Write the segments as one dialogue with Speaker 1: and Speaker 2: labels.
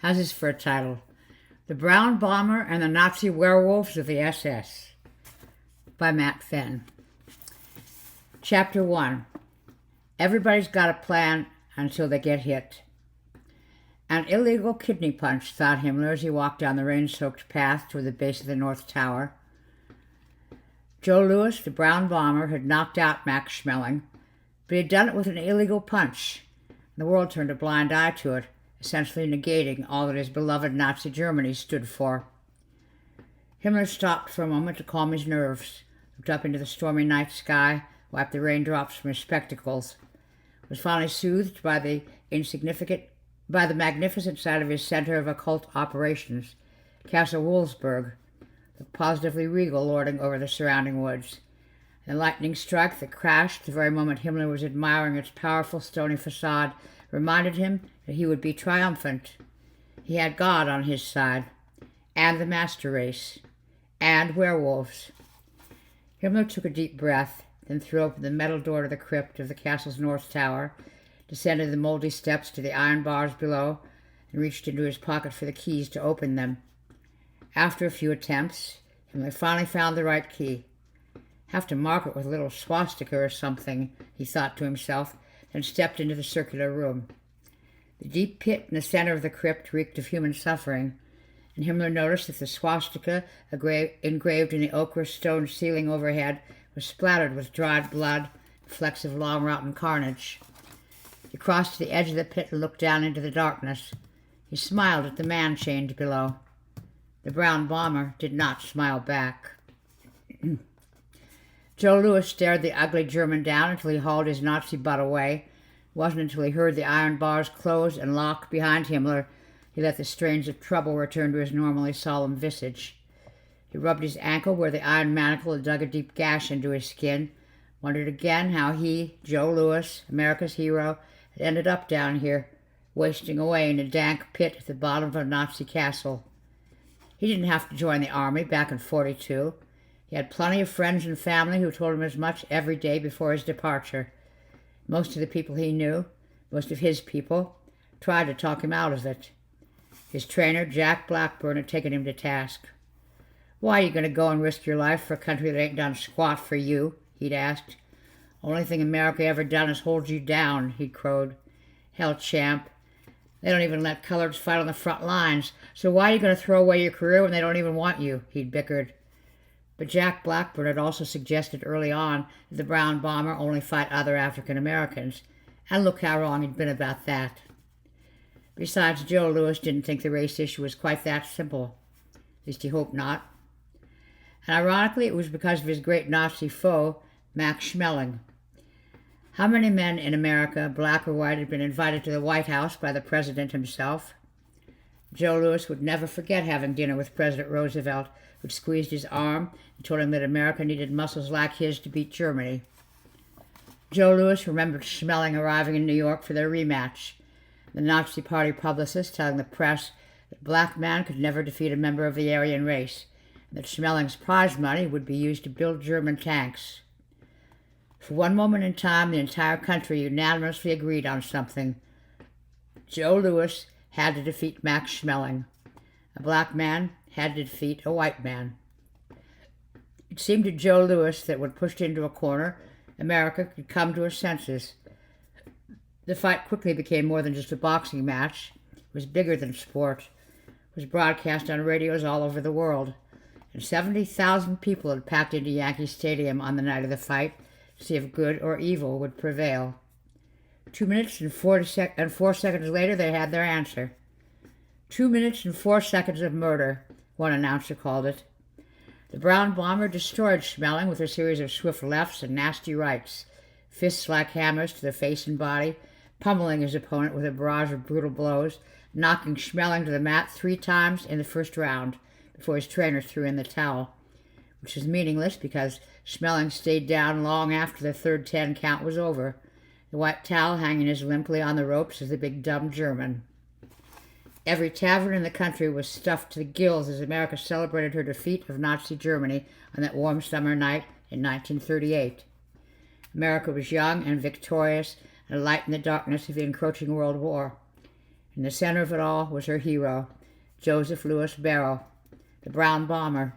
Speaker 1: How's this for a title? The Brown Bomber and the Nazi Werewolves of the SS by Matt Fenne. Chapter 1. Everybody's got a plan until they get hit. An illegal kidney punch, thought Himmler as he walked down the rain-soaked path toward the base of the North Tower. Joe Louis, the Brown Bomber, had knocked out Max Shmeling, but he had done it with an illegal punch. The world turned a blind eye to it, essentially negating all that his beloved Nazi Germany stood for. Himmler stopped for a moment to calm his nerves, looked up into the stormy night sky, wiped the raindrops from his spectacles, was finally soothed by the magnificent sight of his center of occult operations, Castle Wolfsburg, looked positively regal lording over the surrounding woods. The lightning strike that crashed the very moment Himmler was admiring its powerful stony facade reminded him that he would be triumphant. He had God on his side, and the master race, and werewolves. Himmler took a deep breath, then threw open the metal door to the crypt of the castle's north tower, descended the moldy steps to the iron bars below, and reached into his pocket for the keys to open them. After a few attempts, Himmler finally found the right key. Have to mark it with a little swastika or something, he thought to himself, then stepped into the circular room. The deep pit in the center of the crypt reeked of human suffering, and Himmler noticed that the swastika engraved in the ochre stone ceiling overhead was splattered with dried blood and flecks of long-rotten carnage. He crossed to the edge of the pit and looked down into the darkness. He smiled at the man chained below. The Brown Bomber did not smile back. Joe Louis stared the ugly German down until he hauled his Nazi butt away. It wasn't until he heard the iron bars close and lock behind Himmler he let the strains of trouble return to his normally solemn visage. He rubbed his ankle where the iron manacle had dug a deep gash into his skin, wondered again how he, Joe Louis, America's hero, had ended up down here, wasting away in a dank pit at the bottom of a Nazi castle. He didn't have to join the army back in '42. He had plenty of friends and family who told him as much every day before his departure. Most of the people he knew, most of his people, tried to talk him out of it. His trainer, Jack Blackburn, had taken him to task. "Why are you going to go and risk your life for a country that ain't done squat for you?" he'd asked. "Only thing America ever done is hold you down," he'd crowed. "Hell, champ, they don't even let coloreds fight on the front lines, so why are you going to throw away your career when they don't even want you?" he'd bickered. But Jack Blackburn had also suggested early on that the Brown Bomber only fight other African Americans, and look how wrong he'd been about that. Besides, Joe Louis didn't think the race issue was quite that simple. At least he hoped not. And ironically, it was because of his great Nazi foe, Max Shmeling. How many men in America, black or white, had been invited to the White House by the president himself? Joe Louis would never forget having dinner with President Roosevelt, who'd squeezed his arm and told him that America needed muscles like his to beat Germany. Joe Louis remembered Shmeling arriving in New York for their rematch, the Nazi Party publicist telling the press that black man could never defeat a member of the Aryan race, and that Schmeling's prize money would be used to build German tanks. For one moment in time, the entire country unanimously agreed on something. Joe Louis had to defeat Max Shmeling. A black man had to defeat a white man. It seemed to Joe Louis that when pushed into a corner, America could come to her senses. The fight quickly became more than just a boxing match. It was bigger than sport. It was broadcast on radios all over the world, and 70,000 people had packed into Yankee Stadium on the night of the fight to see if good or evil would prevail. 2 minutes and 4 seconds later, they had their answer. 2 minutes and 4 seconds of murder, one announcer called it. The Brown Bomber destroyed Shmeling with a series of swift lefts and nasty rights, fists like hammers to the face and body, pummeling his opponent with a barrage of brutal blows, knocking Shmeling to the mat 3 times in the first round before his trainer threw in the towel, which was meaningless because Shmeling stayed down long after the third 10 count was over, the white towel hanging as limply on the ropes as the big dumb German. Every tavern in the country was stuffed to the gills as America celebrated her defeat of Nazi Germany on that warm summer night in 1938. America was young and victorious and a light in the darkness of the encroaching World War. In the center of it all was her hero, Joseph Louis Barrow, the brown bomber.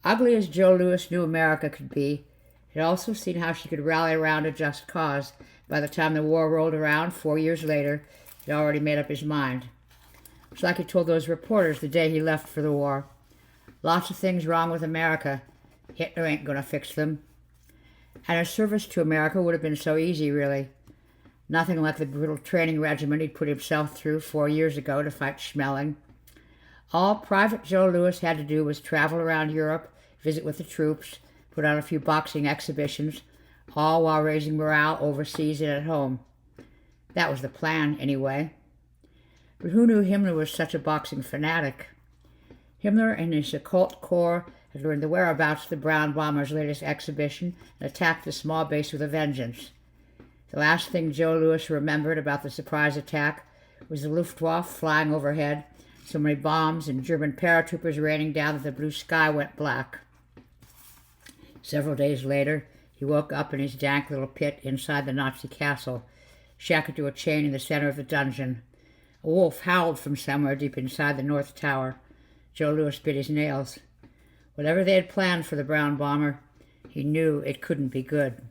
Speaker 1: Ugly as Joe Louis knew America could be, he had also seen how she could rally around a just cause. By the time the war rolled around 4 years later, he'd already made up his mind. It was like he told those reporters the day he left for the war. Lots of things wrong with America. Hitler ain't gonna fix them. And his service to America would have been so easy, really. Nothing like the brutal training regimen he'd put himself through 4 years ago to fight Shmeling. All Private Joe Louis had to do was travel around Europe, visit with the troops, put on a few boxing exhibitions, all while raising morale overseas and at home. That was the plan, anyway. But who knew Himmler was such a boxing fanatic? Himmler and his occult corps had learned the whereabouts of the brown bomber's latest exhibition and attacked the small base with a vengeance. The last thing Joe Louis remembered about the surprise attack was the Luftwaffe flying overhead, so many bombs and German paratroopers raining down that the blue sky went black. Several days later, he woke up in his dank little pit inside the Nazi castle, shackled to a chain in the center of the dungeon. A wolf howled from somewhere deep inside the north tower. Joe Louis bit his nails. Whatever they had planned for the brown bomber, he knew it couldn't be good.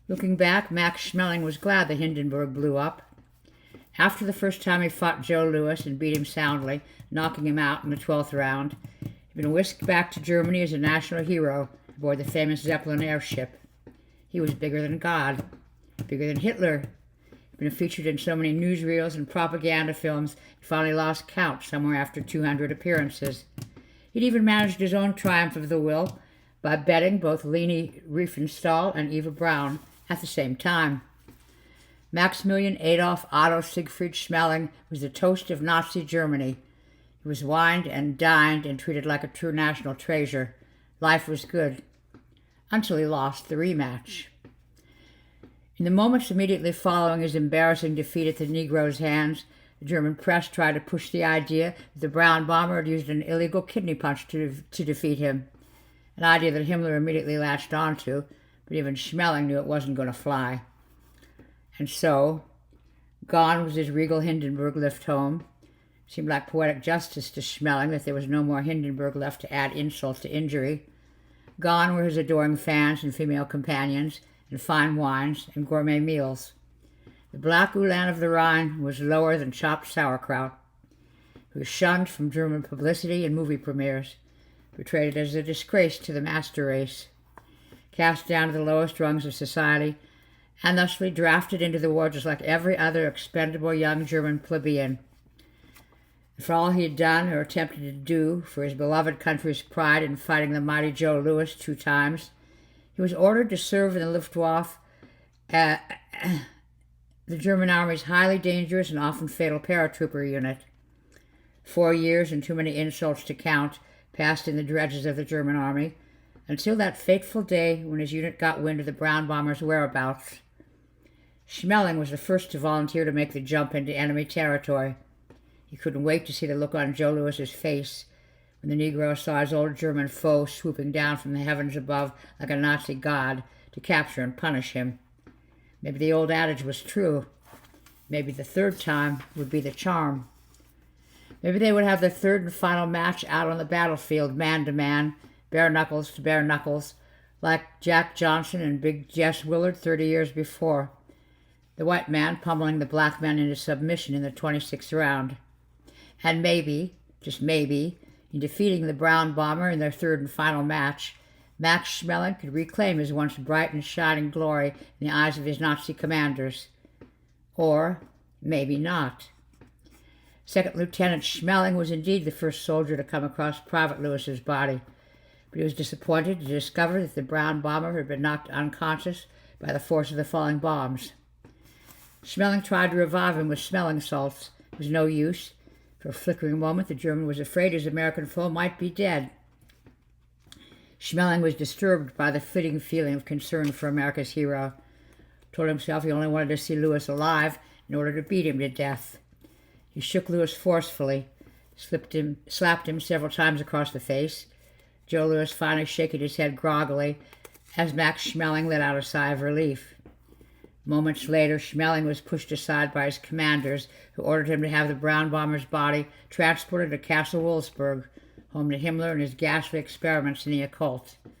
Speaker 1: Looking back, Max Shmeling was glad the Hindenburg blew up. After the first time he fought Joe Louis and beat him soundly, knocking him out in the 12th round, he'd been whisked back to Germany as a national hero aboard the famous Zeppelin airship. He was bigger than God, bigger than Hitler. He'd been featured in so many newsreels and propaganda films, he finally lost count somewhere after 200 appearances. He'd even managed his own triumph of the will by betting both Leni Riefenstahl and Eva Braun at the same time. Maximilian Adolf Otto Siegfried Shmeling was the toast of Nazi Germany. He was wined and dined and treated like a true national treasure. Life was good, until he lost the rematch. In the moments immediately following his embarrassing defeat at the Negro's hands, the German press tried to push the idea that the brown bomber had used an illegal kidney punch to defeat him, an idea that Himmler immediately latched onto, but even Shmeling knew it wasn't going to fly. And so, gone was his regal Hindenburg lift home. It seemed like poetic justice to Shmeling that there was no more Hindenburg left to add insult to injury. Gone were his adoring fans and female companions, and fine wines and gourmet meals. The black Ulan of the Rhine was lower than chopped sauerkraut. He was shunned from German publicity and movie premieres, portrayed as a disgrace to the master race, cast down to the lowest rungs of society, and thusly drafted into the war just like every other expendable young German plebeian. For all he had done or attempted to do for his beloved country's pride in fighting the mighty Joe Louis 2 times, he was ordered to serve in the Luftwaffe, the German Army's highly dangerous and often fatal paratrooper unit. 4 years and too many insults to count passed in the dredges of the German Army, until that fateful day when his unit got wind of the brown bomber's whereabouts. Shmeling was the first to volunteer to make the jump into enemy territory. He couldn't wait to see the look on Joe Louis's face when the Negro saw his old German foe swooping down from the heavens above like a Nazi god to capture and punish him. Maybe the old adage was true. Maybe the third time would be the charm. Maybe they would have the third and final match out on the battlefield, man to man, bare knuckles to bare knuckles, like Jack Johnson and Big Jess Willard 30 years before. The white man pummeling the black man into submission in the 26th round. And maybe, just maybe, in defeating the brown bomber in their third and final match, Max Shmeling could reclaim his once bright and shining glory in the eyes of his Nazi commanders. Or maybe not. Second Lieutenant Shmeling was indeed the first soldier to come across Private Louis's body, but he was disappointed to discover that the brown bomber had been knocked unconscious by the force of the falling bombs. Shmeling tried to revive him with smelling salts. It was no use. For a flickering moment, the German was afraid his American foe might be dead. Shmeling was disturbed by the fleeting feeling of concern for America's hero. Told himself he only wanted to see Louis alive in order to beat him to death. He shook Louis forcefully, slapped him several times across the face. Joe Louis finally shaking his head groggily as Max Shmeling let out a sigh of relief. Moments later, Shmeling was pushed aside by his commanders, who ordered him to have the brown bomber's body transported to Castle Wolfsburg, home to Himmler and his ghastly experiments in the occult. It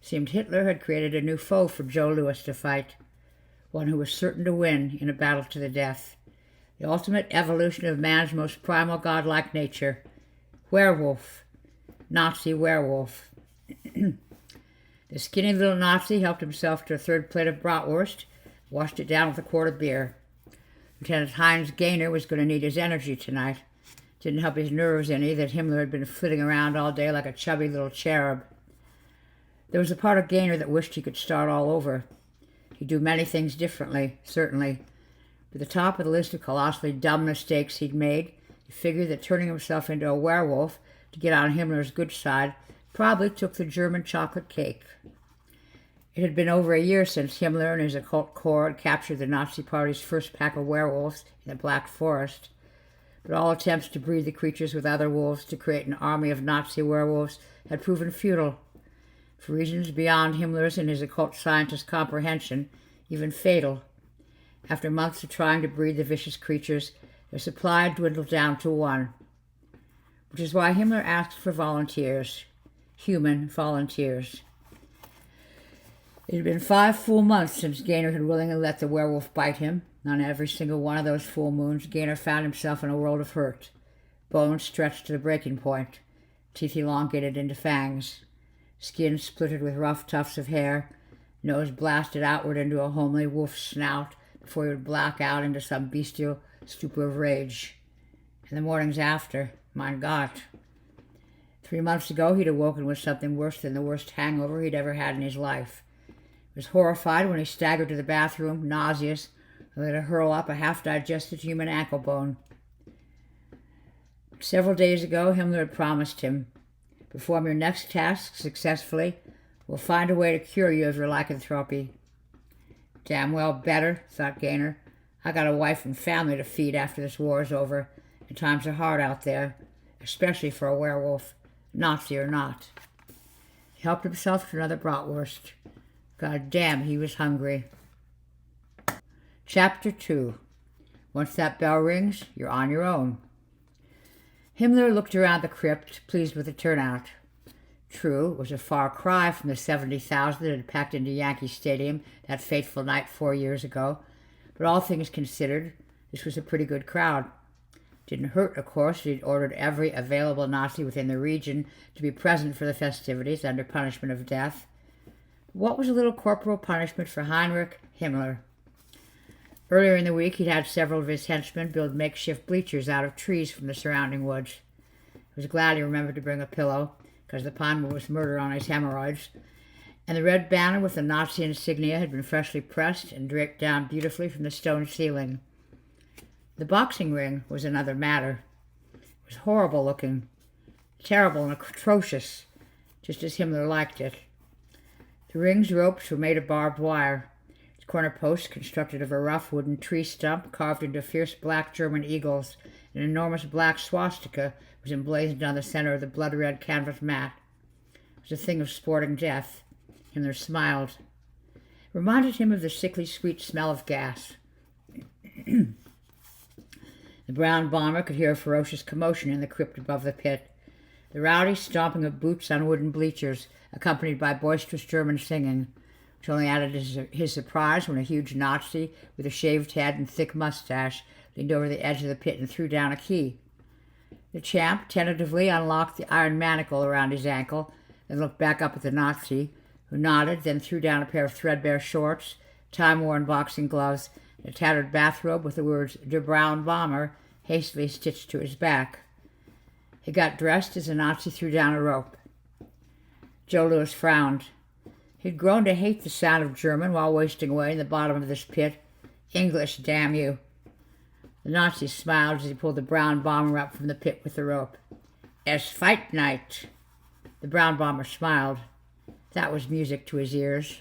Speaker 1: seemed Hitler had created a new foe for Joe Louis to fight, one who was certain to win in a battle to the death. The ultimate evolution of man's most primal godlike nature. Werewolf. Nazi werewolf. The skinny little Nazi helped himself to a third plate of bratwurst, washed it down with a quart of beer. Lieutenant Heinz Gaynor was going to need his energy tonight. Didn't help his nerves any that Himmler had been flitting around all day like a chubby little cherub. There was a part of Gaynor that wished he could start all over. He'd do many things differently, certainly. But the top of the list of colossally dumb mistakes he'd made, he figured that turning himself into a werewolf to get on Himmler's good side probably took the German chocolate cake. It had been over a year since Himmler and his occult corps had captured the Nazi Party's first pack of werewolves in the Black Forest. But all attempts to breed the creatures with other wolves to create an army of Nazi werewolves had proven futile. For reasons beyond Himmler's and his occult scientist's comprehension, even fatal. After months of trying to breed the vicious creatures, their supply had dwindled down to one. Which is why Himmler asked for volunteers. Human volunteers. It had been 5 full months since Gaynor had willingly let the werewolf bite him. On every single one of those full moons, Gaynor found himself in a world of hurt. Bones stretched to the breaking point, teeth elongated into fangs, skin splittered with rough tufts of hair, nose blasted outward into a homely wolf's snout before he would black out into some bestial stupor of rage. And the mornings after, mein Gott. 3 months ago, he'd awoken with something worse than the worst hangover he'd ever had in his life. He was horrified when he staggered to the bathroom, nauseous, only to hurl up a half-digested human ankle bone. Several days ago, Himmler had promised him, "Perform your next task successfully. We'll find a way to cure you of your lycanthropy." Damn well better, thought Gaynor. I got a wife and family to feed after this war is over, and times are hard out there, especially for a werewolf, Nazi or not. He helped himself to another bratwurst. God damn, he was hungry. Chapter 2. Once that bell rings, you're on your own. Himmler looked around the crypt, pleased with the turnout. True, it was a far cry from the 70,000 that had packed into Yankee Stadium that fateful night 4 years ago, but all things considered, this was a pretty good crowd. Didn't hurt, of course, that he'd ordered every available Nazi within the region to be present for the festivities under punishment of death. What was a little corporal punishment for Heinrich Himmler? Earlier in the week, he'd had several of his henchmen build makeshift bleachers out of trees from the surrounding woods. He was glad he remembered to bring a pillow, because the pond was murder on his hemorrhoids, and the red banner with the Nazi insignia had been freshly pressed and draped down beautifully from the stone ceiling. The boxing ring was another matter. It was horrible looking, terrible and atrocious, just as Himmler liked it. The ring's ropes were made of barbed wire. Its corner posts, constructed of a rough wooden tree stump carved into fierce black German eagles, an enormous black swastika was emblazoned on the center of the blood-red canvas mat. It was a thing of sporting death. Himmler smiled. It reminded him of the sickly sweet smell of gas. The brown bomber could hear a ferocious commotion in the crypt above the pit. The rowdy stomping of boots on wooden bleachers, accompanied by boisterous German singing, which only added to his surprise when a huge Nazi with a shaved head and thick mustache leaned over the edge of the pit and threw down a key. The champ tentatively unlocked the iron manacle around his ankle, then looked back up at the Nazi, who nodded, then threw down a pair of threadbare shorts, time-worn boxing gloves, and a tattered bathrobe with the words "Der Brown Bomber" hastily stitched to his back. He got dressed as the Nazi threw down a rope. Joe Louis frowned. He'd grown to hate the sound of German while wasting away in the bottom of this pit. English, damn you. The Nazi smiled as he pulled the brown bomber up from the pit with the rope. "Es fight night." The brown bomber smiled. That was music to his ears.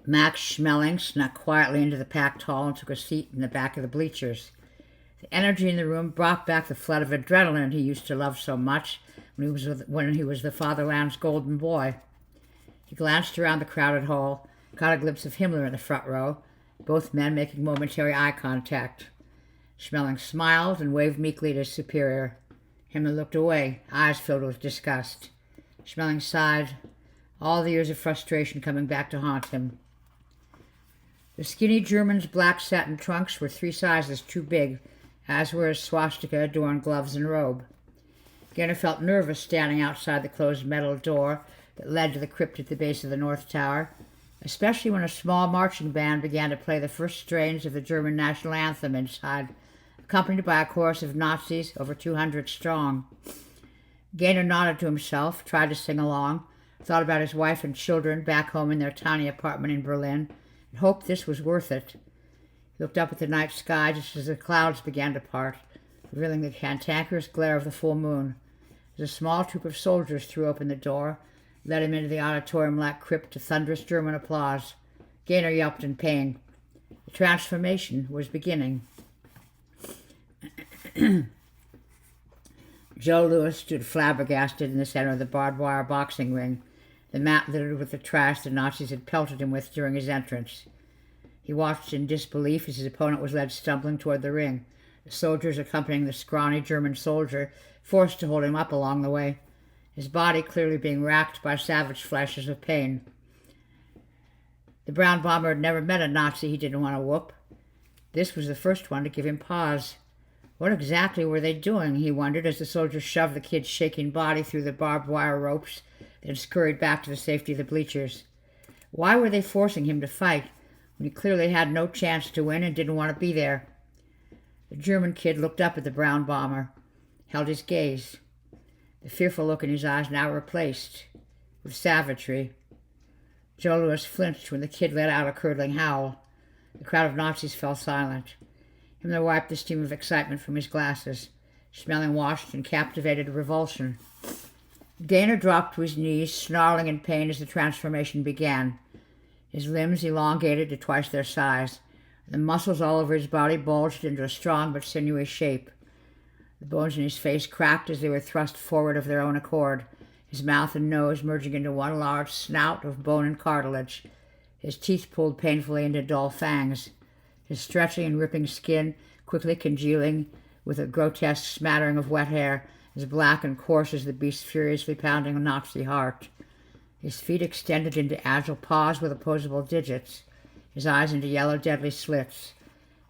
Speaker 1: Max Shmeling snuck quietly into the packed hall and took a seat in the back of the bleachers. The energy in the room brought back the flood of adrenaline he used to love so much when he was the fatherland's golden boy. He glanced around the crowded hall, caught a glimpse of Himmler in the front row, both men making momentary eye contact. Shmeling smiled and waved meekly at his superior. Himmler looked away, eyes filled with disgust. Shmeling sighed, all the years of frustration coming back to haunt him. The skinny German's black satin trunks were 3 sizes too big, as were his swastika-adorned gloves and robe. Gaynor felt nervous standing outside the closed metal door that led to the crypt at the base of the North Tower, especially when a small marching band began to play the first strains of the German national anthem inside, accompanied by a chorus of Nazis over 200 strong. Gaynor nodded to himself, tried to sing along, thought about his wife and children back home in their tiny apartment in Berlin, and hoped this was worth it. He looked up at the night sky just as the clouds began to part, revealing the cantankerous glare of the full moon. As a small troop of soldiers threw open the door, led him into the auditorium-like crypt to thunderous German applause. Gaynor yelped in pain. The transformation was beginning. Joe Louis stood flabbergasted in the center of the barbed wire boxing ring, the mat littered with the trash the Nazis had pelted him with during his entrance. He watched in disbelief as his opponent was led stumbling toward the ring, the soldiers accompanying the scrawny German soldier forced to hold him up along the way, his body clearly being racked by savage flashes of pain. The brown bomber had never met a Nazi he didn't want to whoop. This was the first one to give him pause. What exactly were they doing, he wondered, as the soldiers shoved the kid's shaking body through the barbed wire ropes, then scurried back to the safety of the bleachers. Why were they forcing him to fight, when he clearly had no chance to win and didn't want to be there? The German kid looked up at the brown bomber, held his gaze. The fearful look in his eyes now replaced with savagery. Joe Louis flinched when the kid let out a curdling howl. The crowd of Nazis fell silent. Himmler wiped the steam of excitement from his glasses. Shmeling watched in captivated revulsion. Gaynor dropped to his knees, snarling in pain as the transformation began. His limbs elongated to twice their size. The muscles all over his body bulged into a strong but sinewy shape. The bones in his face cracked as they were thrust forward of their own accord, his mouth and nose merging into one large snout of bone and cartilage, his teeth pulled painfully into dull fangs, his stretching and ripping skin quickly congealing with a grotesque smattering of wet hair, as black and coarse as the beast's furiously pounding Nazi heart. His feet extended into agile paws with opposable digits, his eyes into yellow deadly slits,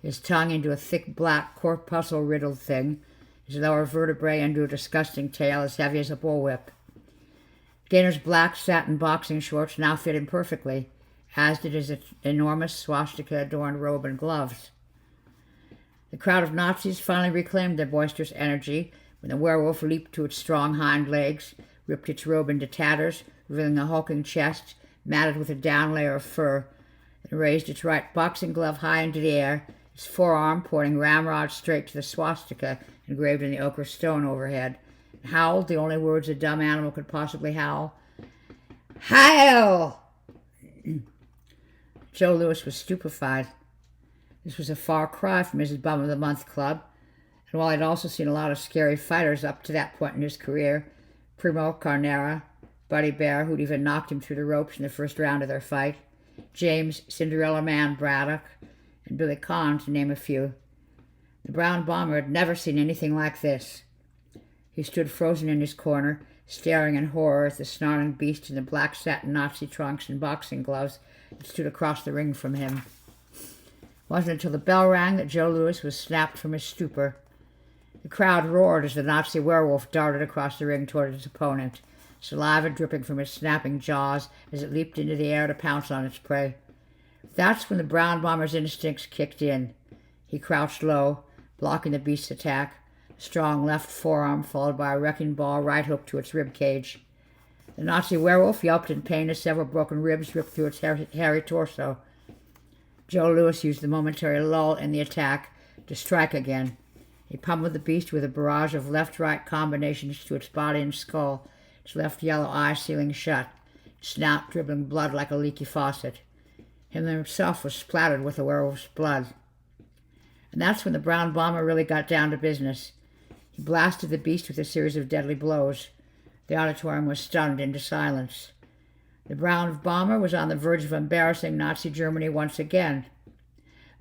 Speaker 1: his tongue into a thick black corpuscle-riddled thing, his lower vertebrae into a disgusting tail as heavy as a bullwhip. Gaynor's black satin boxing shorts now fit him perfectly, as did his enormous swastika-adorned robe and gloves. The crowd of Nazis finally reclaimed their boisterous energy when the werewolf leaped to its strong hind legs, ripped its robe into tatters, revealing a hulking chest matted with a down layer of fur, and raised its right boxing glove high into the air, its forearm pointing ramrod straight to the swastika engraved in the ochre stone overhead, and howled the only words a dumb animal could possibly howl. Heil! Joe Louis was stupefied. This was a far cry from his Bum of the Month club, and while I'd also seen a lot of scary fighters up to that point in his career, Primo Carnera, Buddy Bear, who'd even knocked him through the ropes in the first round of their fight, James Cinderella Man Braddock, and Billy Conn, to name a few. The brown bomber had never seen anything like this. He stood frozen in his corner, staring in horror at the snarling beast in the black satin Nazi trunks and boxing gloves that stood across the ring from him. It wasn't until the bell rang that Joe Louis was snapped from his stupor. The crowd roared as the Nazi werewolf darted across the ring toward its opponent, saliva dripping from its snapping jaws as it leaped into the air to pounce on its prey. That's when the brown bomber's instincts kicked in. He crouched low, blocking the beast's attack, a strong left forearm followed by a wrecking ball right hook to its rib cage. The Nazi werewolf yelped in pain as several broken ribs ripped through its hairy torso. Joe Louis used the momentary lull in the attack to strike again. He pummeled the beast with a barrage of left-right combinations to its body and skull, its left yellow eye sealing shut, its snout dribbling blood like a leaky faucet. Himmler himself was splattered with the werewolf's blood. And that's when the brown bomber really got down to business. He blasted the beast with a series of deadly blows. The auditorium was stunned into silence. The brown bomber was on the verge of embarrassing Nazi Germany once again.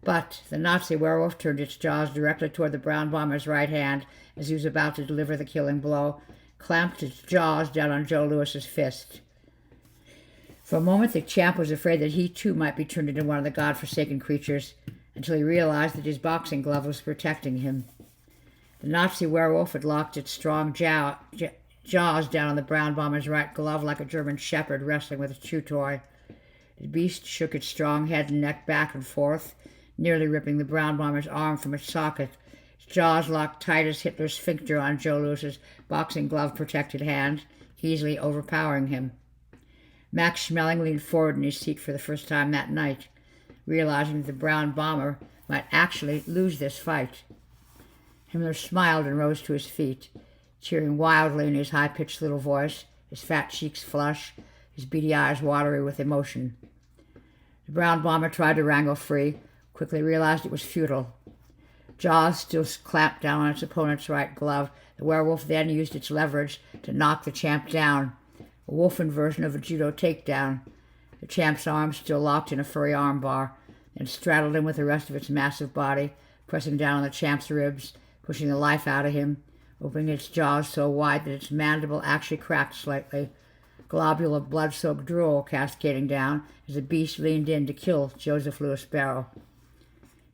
Speaker 1: But the Nazi werewolf turned its jaws directly toward the brown bomber's right hand as he was about to deliver the killing blow, clamped its jaws down on Joe Louis's fist. For a moment, the champ was afraid that he too might be turned into one of the godforsaken creatures, until he realized that his boxing glove was protecting him. The Nazi werewolf had locked its strong jaws down on the brown bomber's right glove like a German shepherd wrestling with a chew toy. The beast shook its strong head and neck back and forth, nearly ripping the brown bomber's arm from its socket. Its jaws locked tight as Hitler's sphincter on Joe Louis's boxing glove-protected hand, easily overpowering him. Max Shmeling leaned forward in his seat for the first time that night, realizing that the brown bomber might actually lose this fight. Himmler smiled and rose to his feet, cheering wildly in his high-pitched little voice, his fat cheeks flush, his beady eyes watery with emotion. The brown bomber tried to wrangle free, quickly realized it was futile. Jaws still clamped down on its opponent's right glove. The werewolf then used its leverage to knock the champ down, a wolfen version of a judo takedown. The champ's arms still locked in a furry armbar, and straddled him with the rest of its massive body, pressing down on the champ's ribs, pushing the life out of him, opening its jaws so wide that its mandible actually cracked slightly, a globule of blood-soaked drool cascading down as the beast leaned in to kill Joseph Louis Barrow.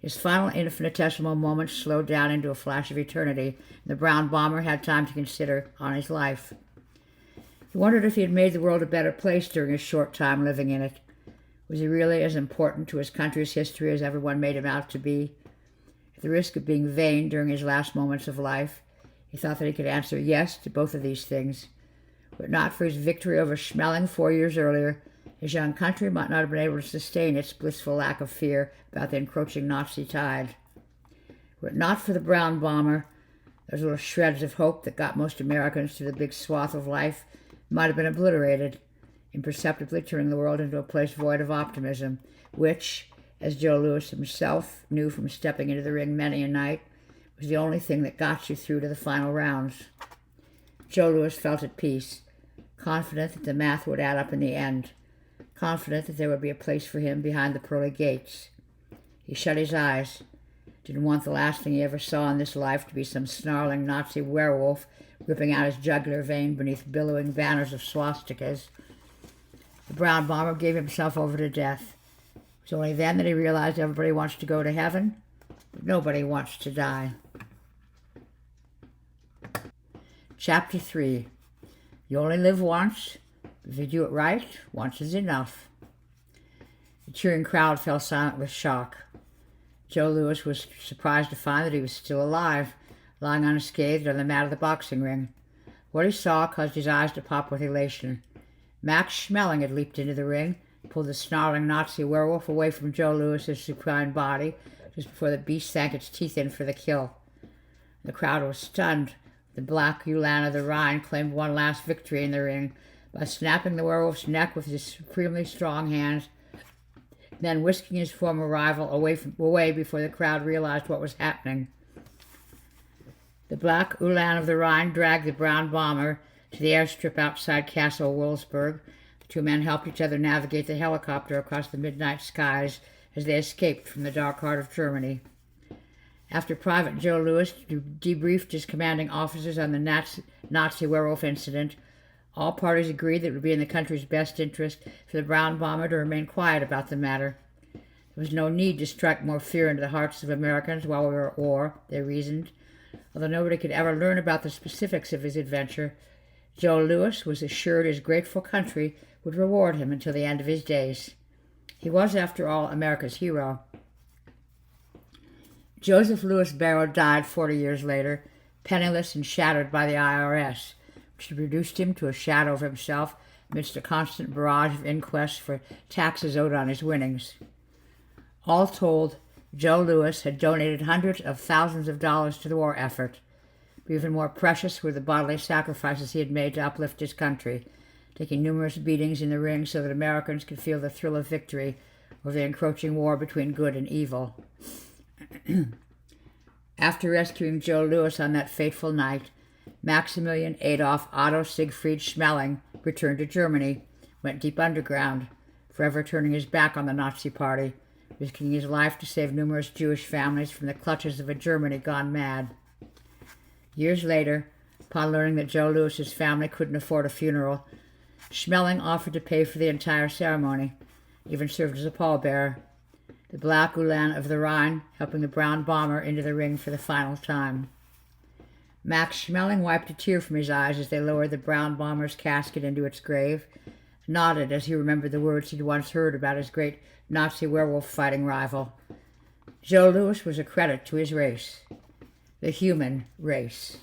Speaker 1: His final infinitesimal moments slowed down into a flash of eternity, and the brown bomber had time to consider on his life. He wondered if he had made the world a better place during his short time living in it. Was he really as important to his country's history as everyone made him out to be? At the risk of being vain during his last moments of life, he thought that he could answer yes to both of these things. Were it not for his victory over Shmeling 4 years earlier, his young country might not have been able to sustain its blissful lack of fear about the encroaching Nazi tide. Were it not for the brown bomber, those little shreds of hope that got most Americans through the big swath of life might have been obliterated, imperceptibly turning the world into a place void of optimism, which, as Joe Louis himself knew from stepping into the ring many a night, was the only thing that got you through to the final rounds. Joe Louis felt at peace, confident that the math would add up in the end, confident that there would be a place for him behind the pearly gates. He shut his eyes, didn't want the last thing he ever saw in this life to be some snarling Nazi werewolf ripping out his jugular vein beneath billowing banners of swastikas. The brown bomber gave himself over to death. It was only then that he realized everybody wants to go to heaven, but nobody wants to die. Chapter 3. You only live once. If you do it right, once is enough. The cheering crowd fell silent with shock. Joe Louis was surprised to find that he was still alive, lying unscathed on the mat of the boxing ring. What he saw caused his eyes to pop with elation. Max Shmeling had leaped into the ring, pulled the snarling Nazi werewolf away from Joe Louis's supine body just before the beast sank its teeth in for the kill. The crowd was stunned. The black Ulan of the Rhine claimed one last victory in the ring by snapping the werewolf's neck with his supremely strong hands, then whisking his former rival away before the crowd realized what was happening. The black Ulan of the Rhine dragged the brown bomber to the airstrip outside Castle Wolfsburg. The two men helped each other navigate the helicopter across the midnight skies as they escaped from the dark heart of Germany. After Private Joe Louis debriefed his commanding officers on the Nazi werewolf incident, all parties agreed that it would be in the country's best interest for the brown bomber to remain quiet about the matter. There was no need to strike more fear into the hearts of Americans while we were at war, they reasoned. Although nobody could ever learn about the specifics of his adventure, Joe Louis was assured his grateful country would reward him until the end of his days. He was, after all, America's hero. Joseph Louis Barrow died 40 years later, penniless and shattered by the IRS, which reduced him to a shadow of himself amidst a constant barrage of inquests for taxes owed on his winnings. All told, Joe Louis had donated hundreds of thousands of dollars to the war effort, but even more precious were the bodily sacrifices he had made to uplift his country, taking numerous beatings in the ring so that Americans could feel the thrill of victory over the encroaching war between good and evil. After rescuing Joe Louis on that fateful night, Maximilian Adolf Otto Siegfried Shmeling returned to Germany, went deep underground, forever turning his back on the Nazi Party, risking his life to save numerous Jewish families from the clutches of a Germany gone mad. Years later, upon learning that Joe Louis's family couldn't afford a funeral, Shmeling offered to pay for the entire ceremony, even served as a pallbearer, the Black Ulan of the Rhine helping the brown bomber into the ring for the final time. Max Shmeling wiped a tear from his eyes as they lowered the brown bomber's casket into its grave, nodded as he remembered the words he'd once heard about his great Nazi werewolf fighting rival. Joe Louis was a credit to his race, the human race.